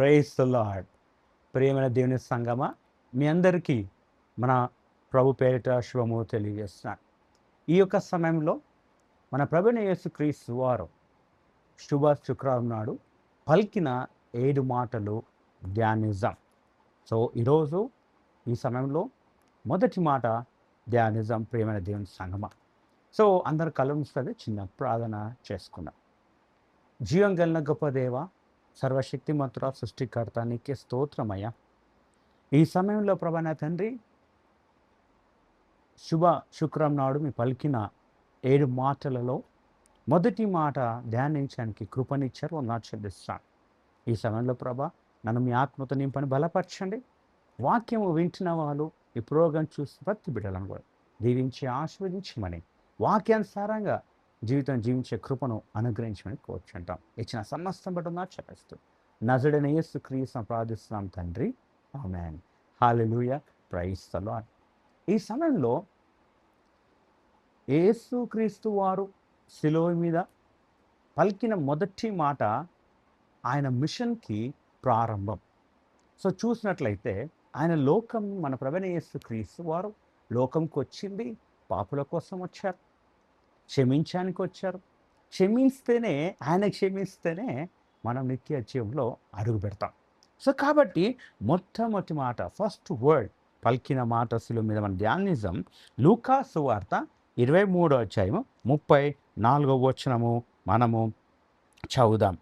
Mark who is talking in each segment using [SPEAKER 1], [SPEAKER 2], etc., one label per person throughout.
[SPEAKER 1] Praise the lord. ప్రియమైన దేవుని సంగమా, మీ అందరికీ మన ప్రభు పేరిట శుభము తెలియజేస్తున్నాను. ఈ యొక్క సమయంలో మన ప్రభువైన యేసుక్రీస్తు వారు శుభ శుక్రవారం నాడు పలికిన 7 మాటలు ధ్యానిజం. సో ఈరోజు ఈ సమయంలో మొదటి మాట ధ్యానిజం. ప్రియమైన దేవుని సంగమా, సో అందరు కళ్ళు మూసుకొని చిన్న ప్రార్థన చేసుకుందాం. జీవం కలిగిన గొప్ప దేవ, సర్వశక్తిమంతుడ, సృష్టికర్త, నీకే స్తోత్రమయ్యా. ఈ సమయంలో ప్రభా నా తండ్రి, శుభ శుక్రం నాడు మీ పలికిన 7 మాటలలో మొదటి మాట ధ్యానించడానికి కృపనిచ్చారు, వందనాలు చెల్లిస్తాను. ఈ సమయంలో ప్రభా నన్ను మీ ఆత్మతో నింపని బలపరచండి. వాక్యము వింటున్న వాళ్ళు ఈ ప్రోగ్రాం చూసి ప్రతి బిడ్డలను కూడా దీవించి ఆశీర్వదించమని, వాక్యానుసారంగా జీవితం జీవించే కృపను అనుగ్రహించమని కోరుచుంటాం. ఇచ్చిన సమస్తం బట్టి నా చెప్పేస్తూ నజరుడైన యేసుక్రీస్తును ప్రార్థిస్తున్నాం తండ్రి, ఆమేన్. హల్లెలూయా, ప్రైజ్ ద లార్డ్. ఈ సమయంలో యేసుక్రీస్తు వారు శిలువ మీద పలికిన మొదటి మాట ఆయన మిషన్కి ప్రారంభం. సో చూసినట్లయితే ఆయన లోకం, మన ప్రభువైన యేసుక్రీస్తు వారు లోకంకి వచ్చింది పాపుల కోసం వచ్చారు, క్షమించడానికి వచ్చారు. ఆయన క్షమిస్తేనే మనం నిత్య జీవంలో అడుగు పెడతాం. సో కాబట్టి మొట్టమొదటి మాట, ఫస్ట్ వర్డ్ పలికిన మాట శిలువ మీద మన ధ్యానిజం. లూకా సువార్త 23వ అధ్యాయము 34వ వచనము మనము చదువుదాం.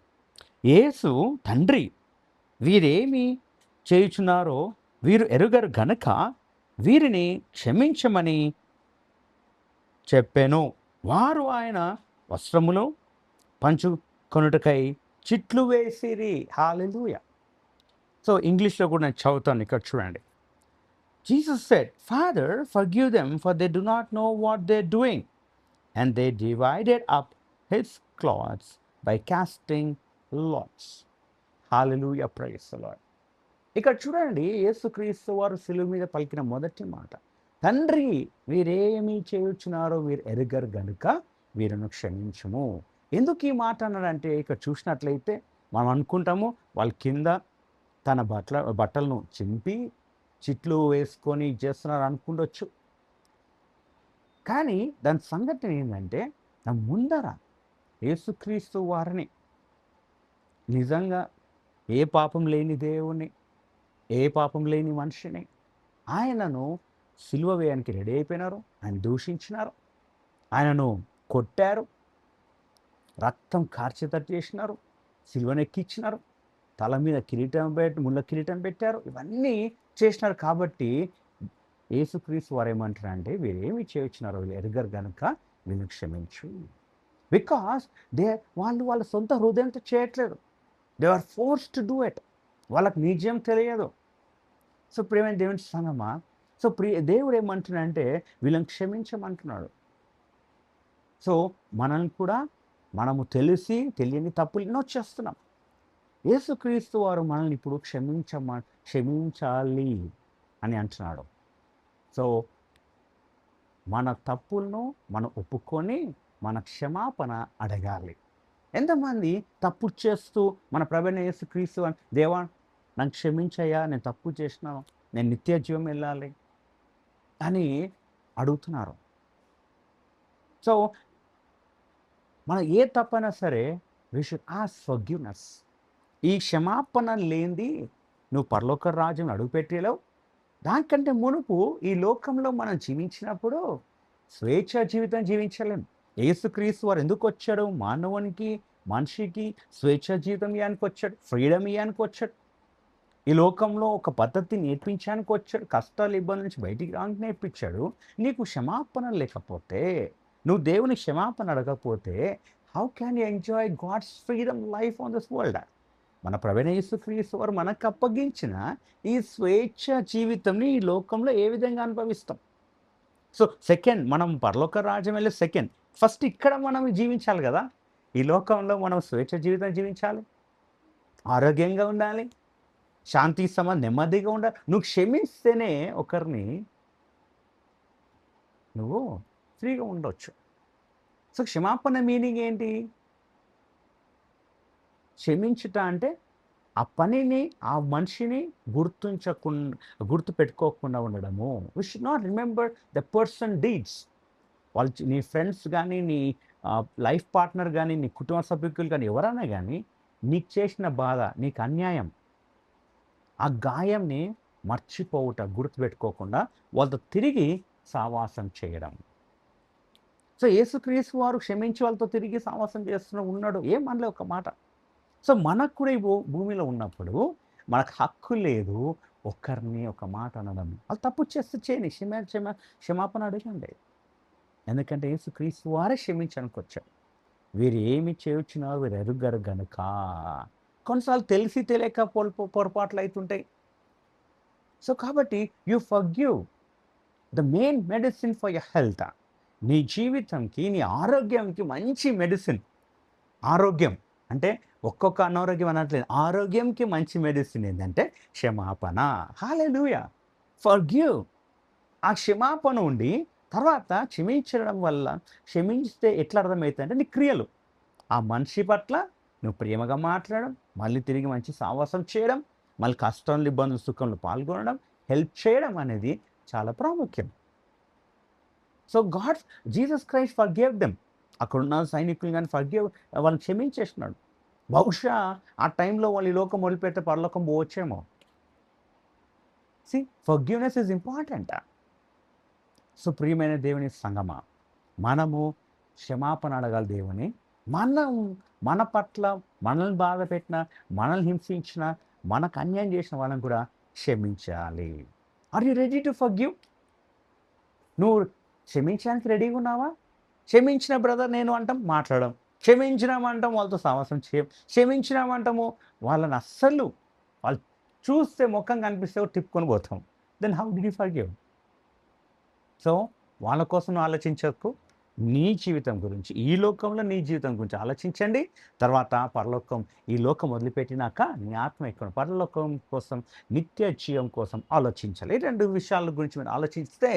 [SPEAKER 1] యేసు, తండ్రి వీరేమి చేయుచున్నారో వీరు ఎరుగరు గనక వీరిని క్షమించమని చెప్పెను. వారు ఆయన వస్త్రములు పంచుకొనుటకై చిట్లు వేసిరి. హల్లెలూయా. సో ఇంగ్లీష్లో కూడా నేను చదువుతాను, ఇక్కడ చూడండి. Jesus said, Father, forgive them, for they do not know what they're doing. And they divided up his clothes by casting lots. Hallelujah, praise the Lord. ఇక్కడ చూడండి, యేసుక్రీస్తు వారు శిలువ మీద పలికిన మొదటి మాట, తండ్రి వీరేమి చేయుచున్నారో వీరు ఎరుగరు గనుక వీరిని క్షమించుము. ఎందుకు ఈ మాట అన్నాడంటే, ఇక్కడ చూసినట్లయితే మనం అనుకుంటాము వాళ్ళ కింద తన బట్టలను చింపి చిట్లు వేసుకొని చేస్తున్నారు అనుకుండొచ్చు. కానీ దాని సంగతి ఏంటంటే, నా ముందర యేసుక్రీస్తు వారిని, నిజంగా ఏ పాపం లేని దేవుని, ఏ పాపం లేని మనిషిని ఆయనను సిలువ వేయడానికి రెడీ అయిపోయినారు. ఆయన దూషించినారు, ఆయనను కొట్టారు, రక్తం కార్చేతట్టు చేసినారు, సిలువనెక్కించినారు, తల మీద ముళ్ళ కిరీటం పెట్టారు. ఇవన్నీ చేసినారు. కాబట్టి యేసుక్రీస్తు వారు ఏమంటారంటే, వీరేమి చేయించినారో వీళ్ళు ఎరుగరు గనుక వీళ్ళు క్షమించు. బికాస్ వాళ్ళ సొంత హృదయంతో చేయట్లేదు. They are forced to do it. వాళ్ళకి నిజం తెలియదు. సో ప్రియమైన దేవుని సంగమా, సో దేవుడు ఏమంటున్నాడంటే వీళ్ళని క్షమించమంటున్నాడు. సో మనల్ని కూడా మనము తెలియని తప్పులు ఎన్నో చేస్తున్నాం. యేసుక్రీస్తు వారు మనల్ని ఇప్పుడు క్షమించాలి అని అంటున్నాడు. సో మన తప్పులను మనం ఒప్పుకొని మన క్షమాపణ అడగాలి. ఎంతమంది తప్పు చేస్తూ మన ప్రభువైన యేసుక్రీస్తు అని, దేవా నన్ను క్షమించయ్యా, నేను తప్పు చేసినాను, నేను నిత్య జీవం వెళ్ళాలి అని అడుగుతున్నారు. సో మన ఏ తప్పైనా సరే వి షుడ్ ఆస్క్ ఫర్గివ్నెస్. ఈ క్షమాపణ లేనిది నువ్వు పరలోక రాజ్యం అడుగుపెట్టేలేవు. దానికంటే మునుపు ఈ లోకంలో మనం జీవించినప్పుడు స్వేచ్ఛ జీవితం జీవించలేము. యేసుక్రీస్తు వారు ఎందుకు వచ్చాడు? మానవునికి, మనిషికి స్వేచ్ఛ జీవితం ఇవ్వడానికి వచ్చాడు, ఫ్రీడమ్ ఇవ్వడానికి వచ్చాడు. ఈ లోకంలో ఒక పద్ధతి నేర్పించడానికి వచ్చాడు, కష్టాలు ఇబ్బందుల నుంచి బయటికి రావడానికి నేర్పించాడు. నీకు క్షమాపణ లేకపోతే, నువ్వు దేవుని క్షమాపణ అడగకపోతే, how can you enjoy God's freedom life on this world? మన ప్రభువైన యేసుక్రీస్తు వారు మనకు అప్పగించిన ఈ స్వేచ్ఛ జీవితంని ఈ లోకంలో ఏ విధంగా అనుభవిస్తాం? సో సెకండ్, మనం పరలోక రాజ్యం వెళ్ళే సెకండ్, ఫస్ట్ ఇక్కడ మనం జీవించాలి కదా. ఈ లోకంలో మనం స్వేచ్ఛ జీవితం జీవించాలి, ఆరోగ్యంగా ఉండాలి, శాంతి నెమ్మదిగా ఉండాలి. నువ్వు క్షమిస్తేనే ఒకరిని నువ్వు ఫ్రీగా ఉండవచ్చు. సో క్షమాపణ మీనింగ్ ఏంటి? క్షమించుట అంటే ఆ పనిని, ఆ మనిషిని గుర్తుపెట్టుకోకుండా ఉండడము. We should not remember the person deeds. నీ ఫ్రెండ్స్ గానీ, నీ లైఫ్ పార్ట్నర్ గానీ, నీ కుటుంబ సభ్యులు గానీ, ఎవరైనా గానీ, నీకు చేసిన బాధ, నీకు అన్యాయం, ఆ గాయంని మర్చిపోవుట, గుర్తుపెట్టుకోకుండా వాళ్ళతో తిరిగి సావాసం చేయడం. సో, యేసుక్రీస్తు వారు క్షమించి వాళ్ళతో తిరిగి సావాసం చేస్తూ ఉన్నాడు. ఏమనలే ఒక మాట. సో, మనకు కూడా ఈ భూమిలో ఉన్నప్పుడు మనకు హక్కు లేదు ఒకరిని ఒక మాట అనడం. వాళ్ళు తప్పు చేస్తే చేయని, క్షమాపణ అడగండి. ఎందుకంటే యేసుక్రీస్తు వారే క్షమించడానికి వచ్చాడు. వీరు ఏమి చేయుచున్నారో వీరు ఎరుగరు గనుక. కొన్నిసార్లు తెలిసి తెలియక పొరపాట్లు అవుతుంటాయి. సో, కాబట్టి you forgive. The main medicine for your health. నీ జీవితంకి, నీ ఆరోగ్యంకి మంచి మెడిసిన్. ఆరోగ్యం అంటే ఒక్కొక్క అనారోగ్యం అనట్లేదు. ఆరోగ్యంకి మంచి మెడిసిన్ ఏంటంటే క్షమాపణ. హల్లెలూయా! ఫర్గివ్. ఆ క్షమాపణ ఉండి తర్వాత క్షమించడం వల్ల, క్షమించితే ఎట్లా అర్థమవుతుందంటే నీ క్రియలు. ఆ మనిషి పట్ల నువ్వు ప్రేమగా మాట్లాడడం, మళ్ళీ తిరిగి మంచి సావాసం చేయడం, మళ్ళీ కష్టంలో, ఇబ్బందులు, సుఖంలో పాల్గొనడం, హెల్ప్ చేయడం అనేది చాలా ప్రాముఖ్యం. So, Jesus Christ forgave them. అక్కడున్న సైనికులు గాని వాళ్ళని క్షమించేసినాడు. బహుశా ఆ టైంలో వాళ్ళు ఈ లోకం వదిలిపెడితే పరలోకం పోవచ్చేమో. Forgiveness is important. సో, ప్రియమైన దేవుని సంగమా, మనము క్షమాపణ అడగాలి దేవుని. మనం మన పట్ల మనల్ని బాధపెట్టిన, మనల్ని హింసించిన, మనకు అన్యాయం చేసిన వాళ్ళని కూడా క్షమించాలి. Are you ready to forgive? నువ్వు క్షమించడానికి రెడీగా ఉన్నావా? క్షమించిన బ్రదర్ నేను అంటాం, మాట్లాడడం. క్షమించినామంటాం, వాళ్ళతో సావాసం చేయం. క్షమించినామంటాము, వాళ్ళని అస్సలు వాళ్ళు చూస్తే ముఖం కనిపిస్తే తిప్పుకొని పోతాం. Then how did you forgive? So, వాళ్ళ కోసం నువ్వు ఆలోచించకు. నీ జీవితం గురించి, ఈ లోకంలో నీ జీవితం గురించి ఆలోచించండి. తర్వాత పరలోకం, ఈ లోకం వదిలిపెట్టినాక నీ ఆత్మ ఎక్కడ పరలోకం కోసం, నిత్య జీవం కోసం ఆలోచించాలి. ఈ 2 విషయాల గురించి మీరు ఆలోచిస్తే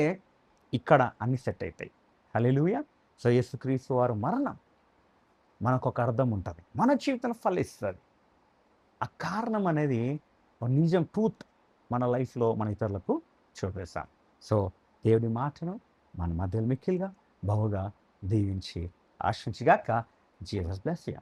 [SPEAKER 1] ఇక్కడ అన్నీ సెట్ అయితాయి. హల్లెలూయా! సో, యేసుక్రీస్తు వారు మరణం మనకొక అర్థం ఉంటది. మన జీవితంలో ఫలిస్తది. ఆ కారణం అనేది నిజం, ట్రూత్ మన లైఫ్‌లో మన ఇతరులకు చూపిస్తాం. సో, దేవుడి మాటను మన మధ్యలో మిక్కిలిగా, బహుగా దీవించి ఆశీర్వదించుగాక. Jesus bless you.